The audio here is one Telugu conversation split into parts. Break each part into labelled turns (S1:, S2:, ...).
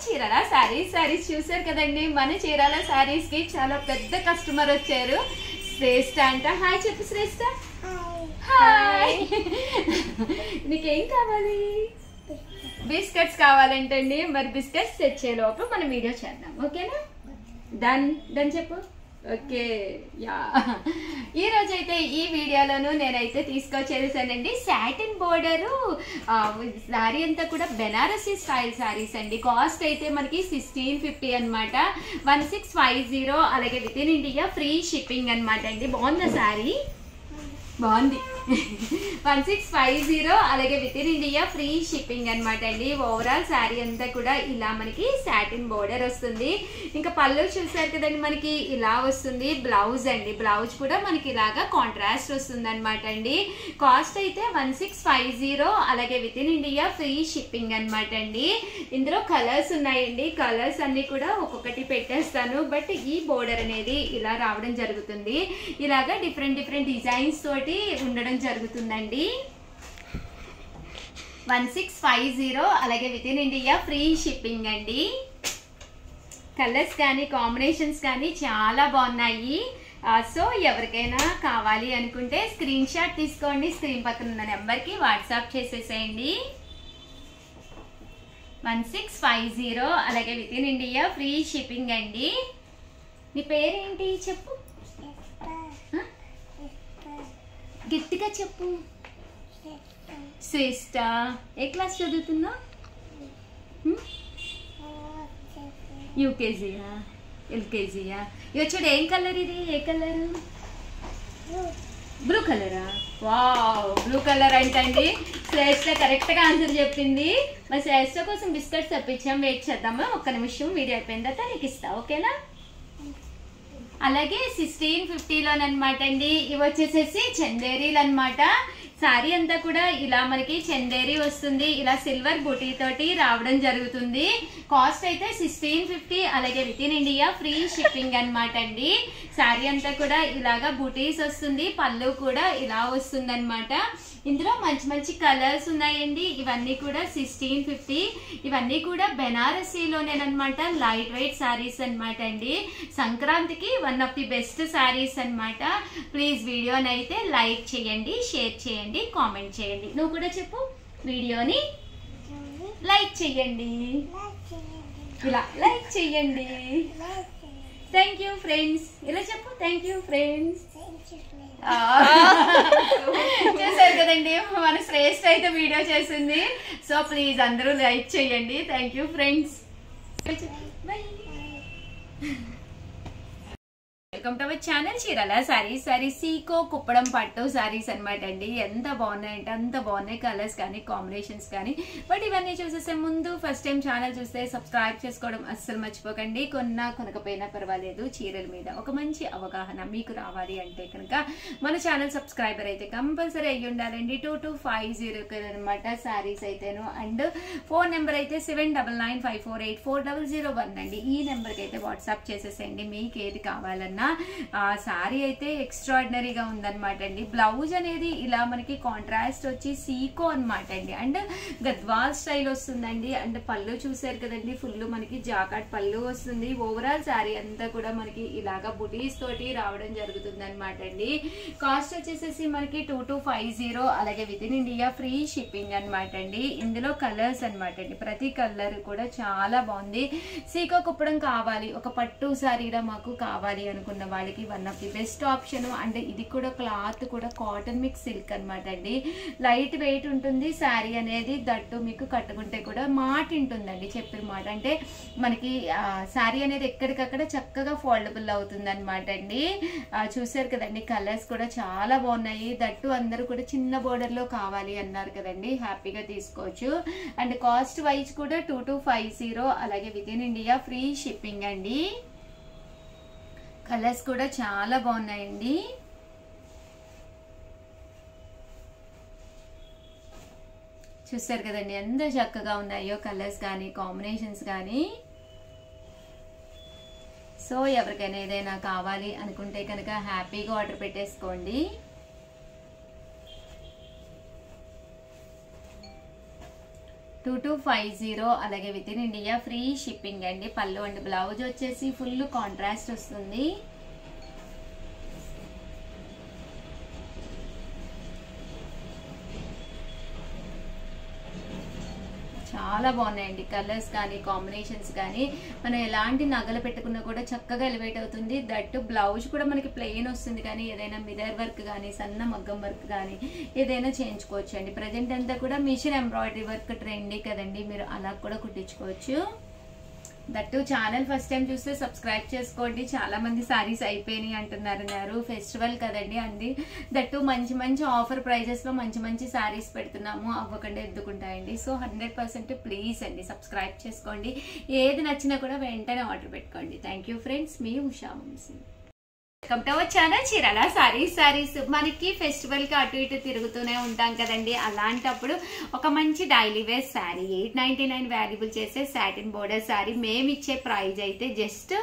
S1: చీరాల సారీస్ చూసారు కదండి. మన చీరాల సారీస్ కి చాలా పెద్ద కస్టమర్ వచ్చారు. శ్రేష్ఠ అంట. హాయ్ చెప్పు శ్రేష్ఠ. హాయ్. నీకేం కావాలి? బిస్కెట్స్ కావాలంటండి. మరి బిస్కెట్స్ తెచ్చే లోపు మనం వీడియో చేద్దాం. ఓకేనా? డన్ చెప్పు. Okay yeah. ఈ రోజు అయితే ఈ వీడియోలోను నేనైతే తీసుకొచ్చేసానండి సాటిన్ బోర్డరు సారీ అంతా కూడా బెనారసీ స్టైల్ సారీస్ అండి. కాస్ట్ అయితే మనకి 1650 అనమాట. 1650. అలాగే with in India free shipping అనమాట అండి. బాగుందా సారీ? బాగుంది. 1650. అలాగే with in India free shipping అనమాట అండి. ఓవరాల్ శారీ అంతా కూడా ఇలా మనకి సాటిన్ బోర్డర్ వస్తుంది. ఇంకా పళ్ళు చూసారు కదండి, మనకి ఇలా వస్తుంది. బ్లౌజ్ అండి, బ్లౌజ్ కూడా మనకి ఇలాగా కాంట్రాస్ట్ వస్తుంది అనమాట అండి. కాస్ట్ అయితే 1650. అలాగే with in India free shipping అనమాట అండి. ఇందులో కలర్స్ ఉన్నాయండి. కలర్స్ అన్ని కూడా ఒక్కొక్కటి పెట్టేస్తాను. బట్ ఈ బోర్డర్ అనేది ఇలా రావడం జరుగుతుంది. ఇలాగా డిఫరెంట్ డిజైన్స్ తోటి ఉండడం జరుగుతుందండి. 1650. అలాగే with in India free shipping అండి. కలర్స్ కానీ కాంబినేషన్స్ కానీ చాలా బాగున్నాయి. సో ఎవరికైనా కావాలి అనుకుంటే స్క్రీన్ షాట్ తీసుకోండి. స్క్రీన్ పక్కన ఉన్న నెంబర్కి వాట్సాప్ చేసేసేయండి. 1650. అలాగే with in India free shipping అండి. నీ పేరేంటి చెప్పు, గట్టిగా చెప్పు. శ్రేష్ఠ. ఏ క్లాస్ చదువుతున్నా? యూకేజీయా ఎల్కేజీయా? ఇక చూడు, ఏం కలర్ ఇది? ఏ కలర్? బ్లూ కలరా? వావ్, బ్లూ కలర్ అంటండి. శ్రేష్ఠ కరెక్ట్గా ఆన్సర్ చెప్పింది. మరి శ్రేష్ఠ కోసం బిస్కెట్స్ తెప్పించాం. వెయిట్ చేద్దామా ఒక్క నిమిషం. వీడియో అయిపోయిన తర్వాత నీకు ఇస్తా. ఓకేనా? అలాగే 1650లోనమాట అండి. ఇవి వచ్చేసేసి చందేరీలు అనమాట. సారీ అంతా కూడా ఇలా మనకి చందేరి వస్తుంది. ఇలా సిల్వర్ బుటీ తోటి రావడం జరుగుతుంది. కాస్ట్ అయితే 1650. అలాగే with in India free shipping అనమాట అండి. సారీ అంతా కూడా ఇలాగా బుటీస్ వస్తుంది. పళ్ళు కూడా ఇలా వస్తుంది అనమాట. ఇందులో మంచి కలర్స్ ఉన్నాయండి. ఇవన్నీ కూడా 1650. ఇవన్నీ కూడా బెనారసీలోనేనమాట. లైట్ వెయిట్ సారీస్ అనమాట అండి. సంక్రాంతికి one of the best saris అనమాట. ప్లీజ్ వీడియోని అయితే లైక్ చేయండి, షేర్ చేయండి, కామెంట్ చేయండి. నువ్వు కూడా చెప్పు, వీడియోని లైక్ చేయండి, ఇలా లైక్ చేయండి. Thank you friends. ఇలా చెప్పు, థ్యాంక్ యూ ఫ్రెండ్స్. చూసారు కదండి, మన శ్రేష్ఠ అయితే వీడియో చేసింది. సో ప్లీజ్ అందరూ లైక్ చేయండి. Thank you friends. Bye. Welcome to our channel Chirala sarees. సీకో కుప్పడం పట్టు సారీస్ అనమాట అండి. ఎంత బాగున్నాయంటే అంత బాగున్నాయి. కలర్స్ కానీ కాంబినేషన్స్ కానీ. బట్ ఇవన్నీ చూసేసే ముందు ఫస్ట్ టైం ఛానల్ చూస్తే సబ్స్క్రైబ్ చేసుకోవడం అస్సలు మర్చిపోకండి. కొనకపోయినా పర్వాలేదు, చీరల మీద ఒక మంచి అవగాహన మీకు రావాలి అంటే కనుక మన ఛానల్ సబ్స్క్రైబర్ అయితే కంపల్సరీ అయ్యి ఉండాలండి. 2250 అనమాట సారీస్ అయితేను. అండ్ ఫోన్ నెంబర్ అయితే 7995484001 అండి. ఈ నెంబర్కి అయితే వాట్సాప్ చేసేసేయండి మీకు ఏది కావాలన్నా. సారీ అయితే ఎక్స్ట్రాడినరీగా ఉందన్నమాట అండి. బ్లౌజ్ అనేది ఇలా మనకి కాంట్రాస్ట్ వచ్చి సీకో అనమాట అండి. అండ్ గద్వాల్ స్టైల్ వస్తుందండి. అండ్ పళ్ళు చూసారు కదండి, ఫుల్ మనకి జాకాట్ పళ్ళు వస్తుంది. ఓవరాల్ సారీ అంతా కూడా మనకి ఇలాగా బుటీస్ తోటి రావడం జరుగుతుంది అనమాట అండి. కాస్ట్ వచ్చేసేసి మనకి 2250. అలాగే with in India free shipping అనమాట అండి. ఇందులో కలర్స్ అనమాట అండి. ప్రతి కలర్ కూడా చాలా బాగుంది. సీకో కుప్పడం కావాలి, ఒక పట్టు సారీలా మాకు కావాలి అనుకున్న వాళ్ళకి one of the best option. And ఇది కూడా క్లాత్ కూడా కాటన్ మిక్స్ సిల్క్ అనమాట అండి. లైట్ వెయిట్ ఉంటుంది శారీ అనేది. దట్టు మీకు కట్టుకుంటే కూడా మాట ఉంటుందండి. చెప్పిన మాట అంటే మనకి శారీ అనేది ఎక్కడికక్కడ చక్కగా ఫోల్డబుల్ అవుతుంది అనమాట అండి. చూసారు కదండి, కలర్స్ కూడా చాలా బాగున్నాయి. దట్టు అందరూ కూడా చిన్న బోర్డర్ లో కావాలి అన్నారు కదండి, హ్యాపీగా తీసుకోవచ్చు. అండ్ కాస్ట్ వైజ్ కూడా 2250. అలాగే with in India free shipping అండి. కలర్స్ కూడా చాలా బాగున్నాయండి. చూసారు కదండి ఎంత చక్కగా ఉన్నాయో కలర్స్ కానీ కాంబినేషన్స్ కానీ. సో ఎవరికైనా ఏదైనా కావాలి అనుకుంటే కనుక హ్యాపీగా ఆర్డర్ పెట్టేసుకోండి. 2250 అలాగే with in India free shipping అండి. పళ్ళు అండ్ బ్లౌజ్ వచ్చేసి ఫుల్ కాంట్రాస్ట్ వస్తుంది. చాలా బాగున్నాయండి కలర్స్ కానీ కాంబినేషన్స్ కానీ. మనం ఎలాంటి నగలు పెట్టుకున్నా కూడా చక్కగా ఎలివేట్ అవుతుంది. దట్ బ్లౌజ్ కూడా మనకి ప్లెయిన్ వస్తుంది, కానీ ఏదైనా మిర్రర్ వర్క్ కానీ సన్న మగ్గం వర్క్ కానీ ఏదైనా చేయించుకోవచ్చు అండి. ప్రజెంట్ అంతా కూడా మిషన్ ఎంబ్రాయిడరీ వర్క్ ట్రెండీ కదండి, మీరు అలా కూడా కుట్టించుకోవచ్చు. దట్టు ఛానల్ ఫస్ట్ టైం చూస్తే సబ్స్క్రైబ్ చేసుకోండి. చాలా మంది సారీస్ అయిపోయినాయి అంటున్నారు, ఫెస్టివల్ కదండి అంది. దట్టు మంచి మంచి ఆఫర్ ప్రైజెస్ లో మంచి మంచి సారీస్ పెడుతున్నాము, అవ్వకుండా ఎద్దుకుంటాయండి. సో 100% ప్లీజ్ అండి సబ్స్క్రైబ్ చేసుకోండి. ఏది నచ్చినా కూడా వెంటనే ఆర్డర్ పెట్టుకోండి. థ్యాంక్ యూ ఫ్రెండ్స్, మీ Usha Vamshi. Welcome to our channel Chirala saris. మనకి ఫెస్టివల్ కి అటు ఇటు తిరుగుతూనే ఉంటాం కదండి. అలాంటప్పుడు ఒక మంచి డైలీ వేర్ శారీ 899 వాల్యుబుల్ చేసే సాటిన్ బోర్డర్ శారీ మేము ఇచ్చే ప్రైజ్ అయితే జస్ట్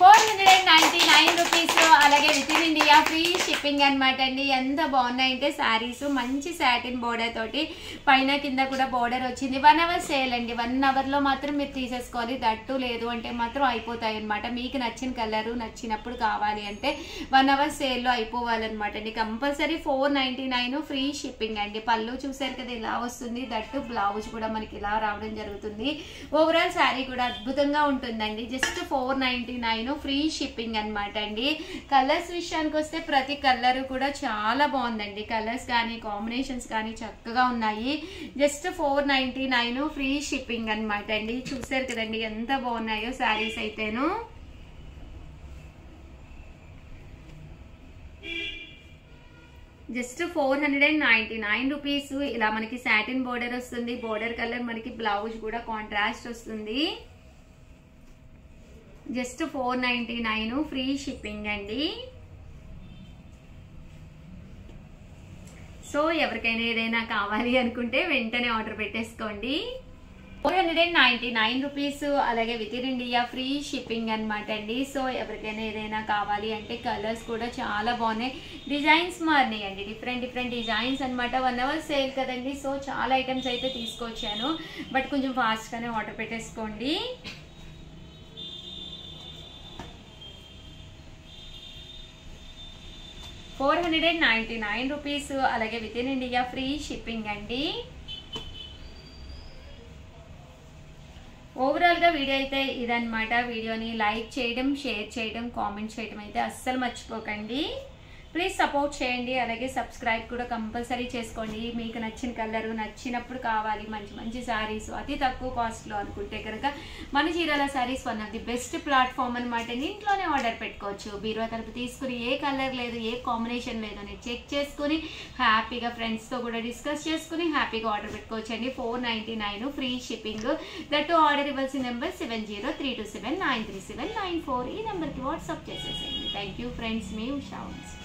S1: 499 రూపీస్. అలాగే with in India free shipping అనమాట అండి. ఎంత బాగున్నాయంటే శారీస్ మంచి సాటిన్ బోర్డర్ తోటి పైన కింద కూడా బోర్డర్ వచ్చింది. 1 అవర్ సేల్ అండి. 1 అవర్ లో మాత్రం మీరు తీసేసుకోవాలి. దట్టు లేదు అంటే మాత్రం అయిపోతాయి అనమాట. మీకు నచ్చిన కలరు నచ్చినప్పుడు కావాలి అంటే 1 అవర్ సేల్ లో అయిపోవాలన్నమాట అండి. కంపల్సరీ 499 ఫ్రీ షిప్పింగ్ అండి. పళ్ళు చూసారు కదా ఇలా వస్తుంది. దట్టు బ్లౌజ్ కూడా మనకి ఇలా రావడం జరుగుతుంది. ఓవరాల్ శారీ కూడా అద్భుతంగా ఉంటుందండి. జస్ట్ 499 ఫ్రీ షిప్పింగ్ అనమాట అండి. కలర్స్ విషయానికి వస్తే ప్రతి కలర్ కూడా చాలా బాగుందండి. కలర్స్ కానీ కాంబినేషన్స్ కానీ చక్కగా ఉన్నాయి. జస్ట్ 499 ఫ్రీ షిప్పింగ్ అనమాట అండి. చూసారు కదండి ఎంత బాగున్నాయో శారీస్ అయితేను. Just 499 rupees. ఇలా మనకి సాటిన్ బోర్డర్ వస్తుంది. బోర్డర్ కలర్ మనకి బ్లౌజ్ కూడా కాంట్రాస్ట్ వస్తుంది. జస్ట్ 499 ఫ్రీ షిప్పింగ్ అండి. సో ఎవరికైనా ఏదైనా కావాలి అనుకుంటే వెంటనే ఆర్డర్ పెట్టేసుకోండి. 499 రూపీస్. అలాగే with in India free shipping అనమాట అండి. సో ఎవరికైనా ఏదైనా కావాలి అంటే కలర్స్ కూడా చాలా బాగున్నాయి. డిజైన్స్ మారినాయి అండి, డిఫరెంట్ డిజైన్స్ అనమాట. 1 అవర్ సేల్ కదండి. సో చాలా ఐటమ్స్ అయితే తీసుకొచ్చాను, బట్ కొంచెం ఫాస్ట్గానే ఆర్డర్ పెట్టేసుకోండి. రూపీస్. అలాగే with in India free shipping అండి. ఓవరాల్ గా వీడియో అయితే ఇదన్నమాట. వీడియోని లైక్ చేయడం, షేర్ చేయడం, కామెంట్ చేయడం అయితే అస్సలు మర్చిపోకండి. ప్లీజ్ సపోర్ట్ చేయండి. అలాగే సబ్స్క్రైబ్ కూడా కంపల్సరీ చేసుకోండి. మీకు నచ్చిన కలరు నచ్చినప్పుడు కావాలి మంచి మంచి శారీస్ అతి తక్కువ కాస్ట్లో అనుకుంటే కనుక మన Chirala saris one of the best platform అనమాట. ఇంట్లోనే ఆర్డర్ పెట్టుకోవచ్చు. బీరువా తలుపు తీసుకుని ఏ కలర్ లేదు, ఏ కాంబినేషన్ లేదు అని చెక్ చేసుకుని హ్యాపీగా ఫ్రెండ్స్తో కూడా డిస్కస్ చేసుకుని హ్యాపీగా ఆర్డర్ పెట్టుకోవచ్చు అండి. 499 ఫ్రీ షిప్పింగ్. దట్టు ఆర్డర్ ఇవ్వాల్సిన నెంబర్ 703279937994. ఈ నెంబర్కి వాట్సాప్ చేసేసేయండి. థ్యాంక్ యూ ఫ్రెండ్స్, మీ ఉషా వంశీ.